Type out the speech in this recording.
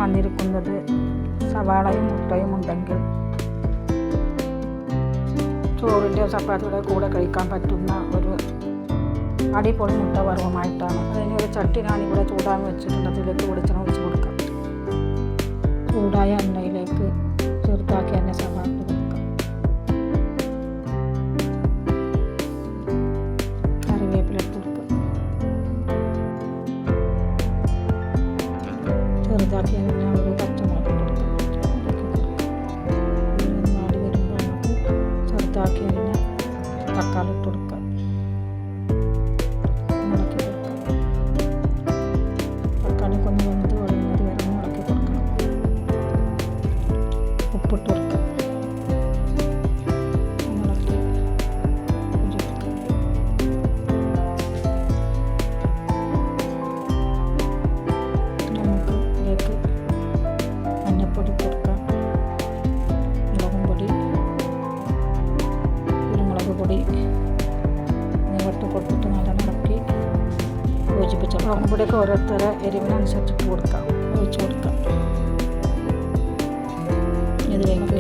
വന്നിരിക്കുന്നത് സവാളയും മുട്ടയും ഉണ്ടെങ്കിൽ ചോറിൻ്റെ ചപ്പാത്തിയുടെ കൂടെ കഴിക്കാൻ പറ്റുന്ന ഒരു അടിപൊളി മുട്ട വറവുമായിട്ടാണ്. അതിനൊരു ചട്ടി ഞാനിവിടെ ചൂടാൻ വെച്ചിട്ടുണ്ട്. അതിലേക്ക് വെളിച്ചെണ്ണ ഒഴിച്ച് കൊടുക്കാം. ചൂടായ എണ്ണയിലേക്ക് ചെറുതാക്കി തന്നെ സവാള ഇട്ട് കൊടുക്കാം. കറിവേപ്പില ഇട്ട് കൊടുക്കാം. ചെറുതാക്കി തന്നെ ഒരു പച്ചമുളക് ഇട്ട് കൊടുക്കാം. മാടി വരുമ്പോൾ നമുക്ക് ചെറുതാക്കി തന്നെ തക്കാളി ഇട്ട് കൊടുക്കാം. ഉപ്പിട്ട് കൊടുക്കാം. നമുക്ക് ഇതിലേക്ക് മഞ്ഞൾപ്പൊടി കൊടുക്കാം, മുളകും പൊടി, കുരുമുളക് പൊടി എന്നിവട്ട് കൊടുത്തിട്ട് നല്ല ഇളക്കി യോജിപ്പിച്ച് മുളകും പൊടിയൊക്കെ ഓരോരുത്തരെ എരിവിനനുസരിച്ചിട്ട് കൊടുക്കാം, ഒഴിച്ച് കൊടുക്കാം. ഇതിലേക്ക്